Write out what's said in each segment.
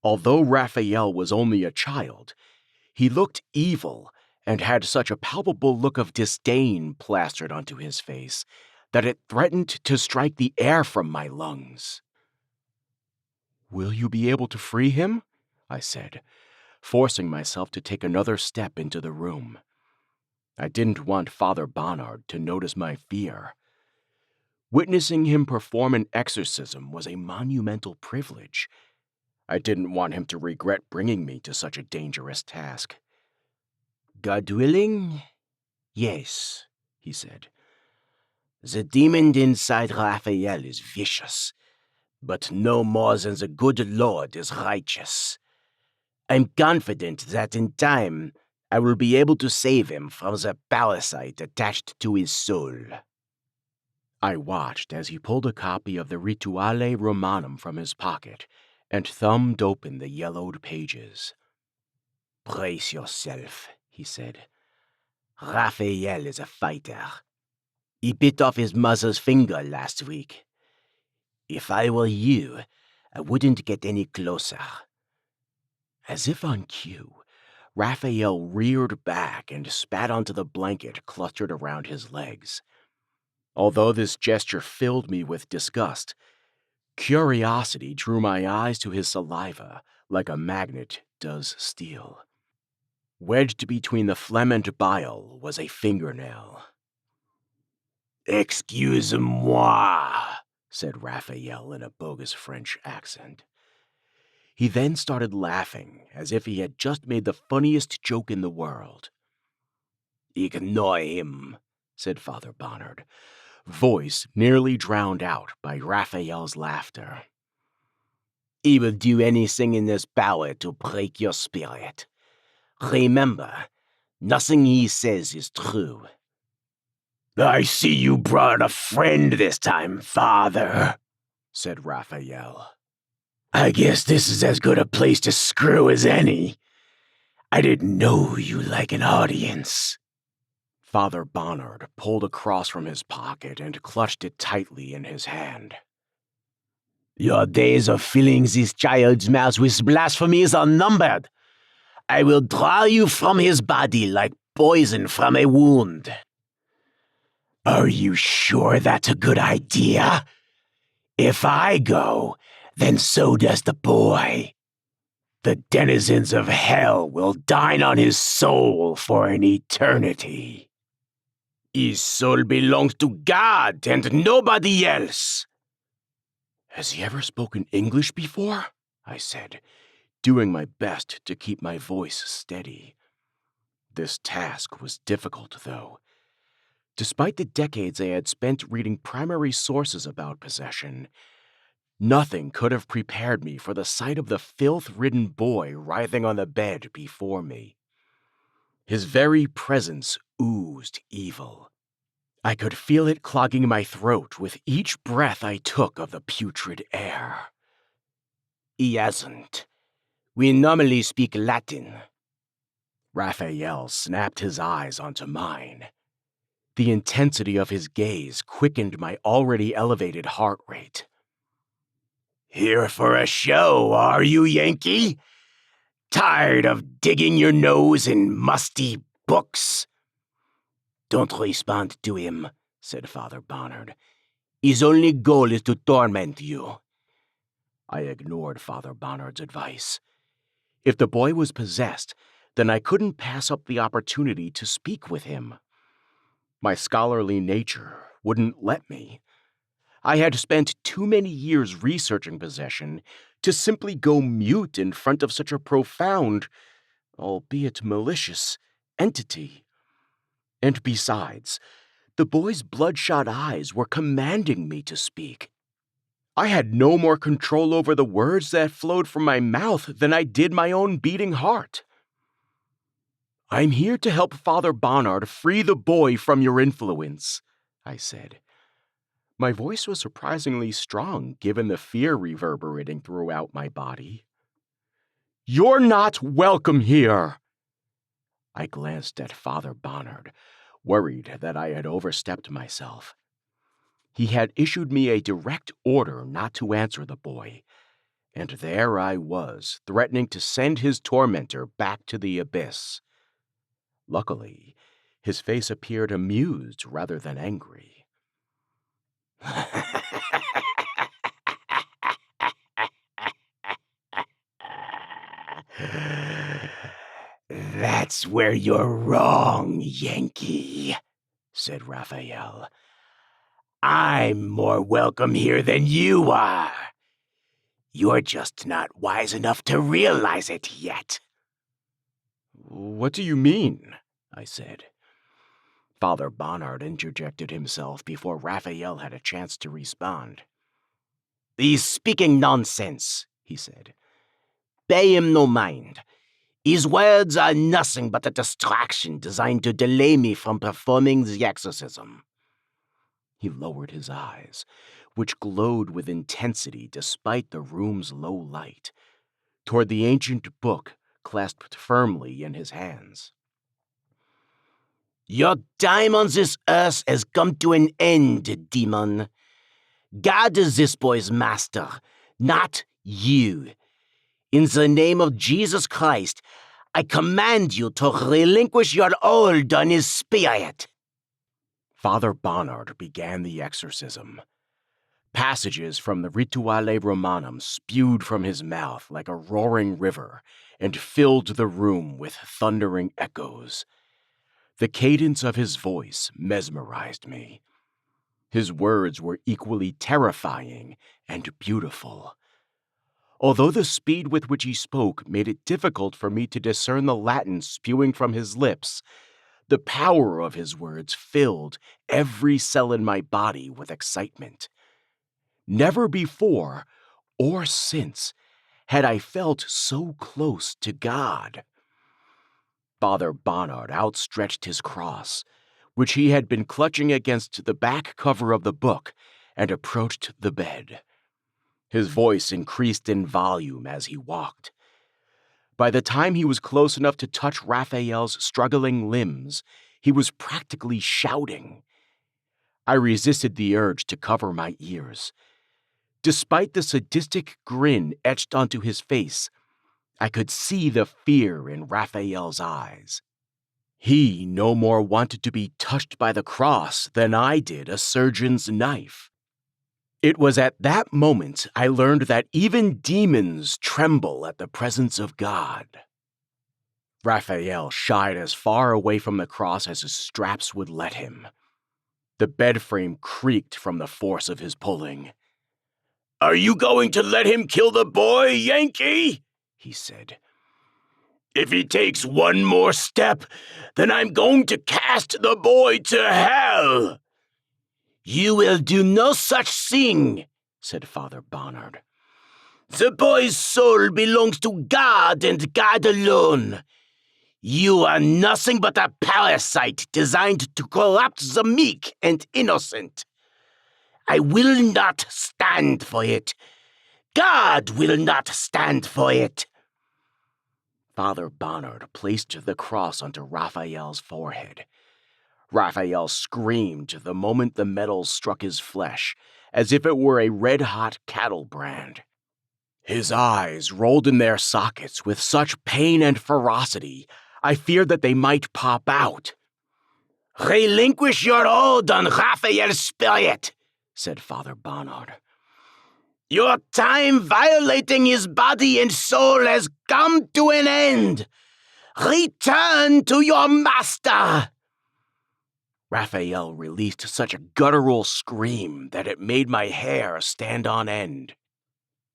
Although Raphael was only a child, he looked evil and had such a palpable look of disdain plastered onto his face that it threatened to strike the air from my lungs. "Will you be able to free him?" I said, forcing myself to take another step into the room. I didn't want Father Bonnard to notice my fear. Witnessing him perform an exorcism was a monumental privilege. I didn't want him to regret bringing me to such a dangerous task. "God willing, yes," he said. "The demon inside Raphael is vicious, but no more than the good Lord is righteous. I'm confident that in time I will be able to save him from the parasite attached to his soul." I watched as he pulled a copy of the Rituale Romanum from his pocket and thumbed open the yellowed pages. "Brace yourself," he said. "Raphael is a fighter. He bit off his mother's finger last week. If I were you, I wouldn't get any closer." As if on cue, Raphael reared back and spat onto the blanket clustered around his legs. Although this gesture filled me with disgust, curiosity drew my eyes to his saliva like a magnet does steel. Wedged between the phlegm and bile was a fingernail. "Excuse-moi," said Raphael in a bogus French accent. He then started laughing as if he had just made the funniest joke in the world. "Ignore him," said Father Bonnard, voice nearly drowned out by Raphael's laughter. "He will do anything in his power to break your spirit. Remember, nothing he says is true." "I see you brought a friend this time, Father," said Raphael. "I guess this is as good a place to screw as any. I didn't know you like an audience." Father Bonnard pulled a cross from his pocket and clutched it tightly in his hand. "Your days of filling this child's mouth with blasphemies are numbered. I will draw you from his body like poison from a wound." "Are you sure that's a good idea? If I go, then so does the boy. The denizens of hell will dine on his soul for an eternity." "His soul belongs to God and nobody else." "Has he ever spoken English before?" I said, doing my best to keep my voice steady. This task was difficult, though. Despite the decades I had spent reading primary sources about possession, nothing could have prepared me for the sight of the filth-ridden boy writhing on the bed before me. His very presence oozed evil. I could feel it clogging my throat with each breath I took of the putrid air. "He hasn't. We normally speak Latin." Raphael snapped his eyes onto mine. The intensity of his gaze quickened my already elevated heart rate. "Here for a show, are you, Yankee? Tired of digging your nose in musty books?" "Don't respond to him," said Father Bonnard. "His only goal is to torment you." I ignored Father Bonnard's advice. If the boy was possessed, then I couldn't pass up the opportunity to speak with him. My scholarly nature wouldn't let me. I had spent too many years researching possession to simply go mute in front of such a profound, albeit malicious, entity. And besides, the boy's bloodshot eyes were commanding me to speak. I had no more control over the words that flowed from my mouth than I did my own beating heart. "I'm here to help Father Bonnard free the boy from your influence," I said. My voice was surprisingly strong given the fear reverberating throughout my body. "You're not welcome here!" I glanced at Father Bonnard, worried that I had overstepped myself. He had issued me a direct order not to answer the boy, And there I was, threatening to send his tormentor back to the abyss. Luckily, his face appeared amused rather than angry. "That's where you're wrong, Yankee," said Raphael. "I'm more welcome here than you are. You're just not wise enough to realize it yet." "What do you mean?" I said. Father Bonnard interjected himself before Raphael had a chance to respond. "He's speaking nonsense," he said. "Pay him no mind. His words are nothing but a distraction designed to delay me from performing the exorcism." He lowered his eyes, which glowed with intensity despite the room's low light, toward the ancient book clasped firmly in his hands. "Your time on this earth has come to an end, demon. God is this boy's master, not you. In the name of Jesus Christ, I command you to relinquish your hold on his spirit." Father Bonnard began the exorcism. Passages from the Rituale Romanum spewed from his mouth like a roaring river and filled the room with thundering echoes. The cadence of his voice mesmerized me. His words were equally terrifying and beautiful. Although the speed with which he spoke made it difficult for me to discern the Latin spewing from his lips, the power of his words filled every cell in my body with excitement. Never before or since had I felt so close to God. Father Bonnard outstretched his cross, which he had been clutching against the back cover of the book, and approached the bed. His voice increased in volume as he walked. By the time he was close enough to touch Raphael's struggling limbs, he was practically shouting. I resisted the urge to cover my ears. Despite the sadistic grin etched onto his face, I could see the fear in Raphael's eyes. He no more wanted to be touched by the cross than I did a surgeon's knife. It was at that moment I learned that even demons tremble at the presence of God. Raphael shied as far away from the cross as his straps would let him. The bed frame creaked from the force of his pulling. "Are you going to let him kill the boy, Yankee?" he said. "If he takes one more step, then I'm going to cast the boy to hell." "You will do no such thing," said Father Bonnard. "The boy's soul belongs to God and God alone. You are nothing but a parasite designed to corrupt the meek and innocent. I will not stand for it. God will not stand for it." Father Bonnard placed the cross onto Raphael's forehead. Raphael screamed the moment the metal struck his flesh, as if it were a red-hot cattle brand. His eyes rolled in their sockets with such pain and ferocity, I feared that they might pop out. "Relinquish your hold on Raphael's spirit," said Father Bonnard. "Your time violating his body and soul has come to an end. Return to your master." Raphael released such a guttural scream that it made my hair stand on end.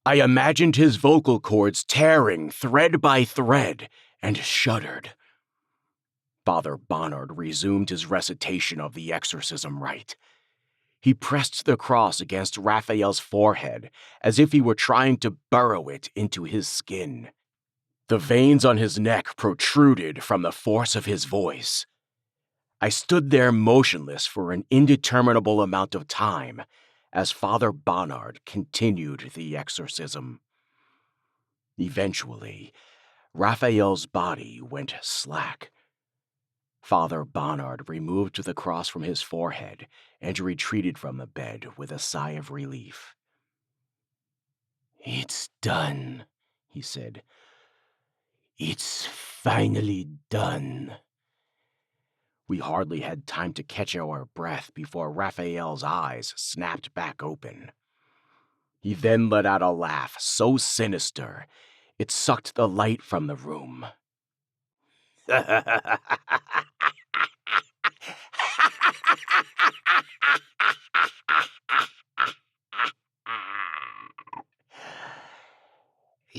I imagined his vocal cords tearing thread by thread and shuddered. Father Bonnard resumed his recitation of the exorcism rite. He pressed the cross against Raphael's forehead as if he were trying to burrow it into his skin. The veins on his neck protruded from the force of his voice. I stood there motionless for an indeterminable amount of time as Father Bonnard continued the exorcism. Eventually, Raphael's body went slack. Father Bonnard removed the cross from his forehead and retreated from the bed with a sigh of relief. "It's done," he said. "It's finally done." We hardly had time to catch our breath before Raphael's eyes snapped back open. He then let out a laugh so sinister it sucked the light from the room.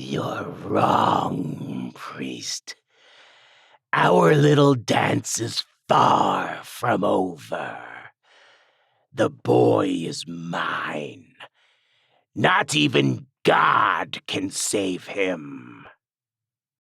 "You're wrong, priest. Our little dance is far from over. The boy is mine. Not even God can save him."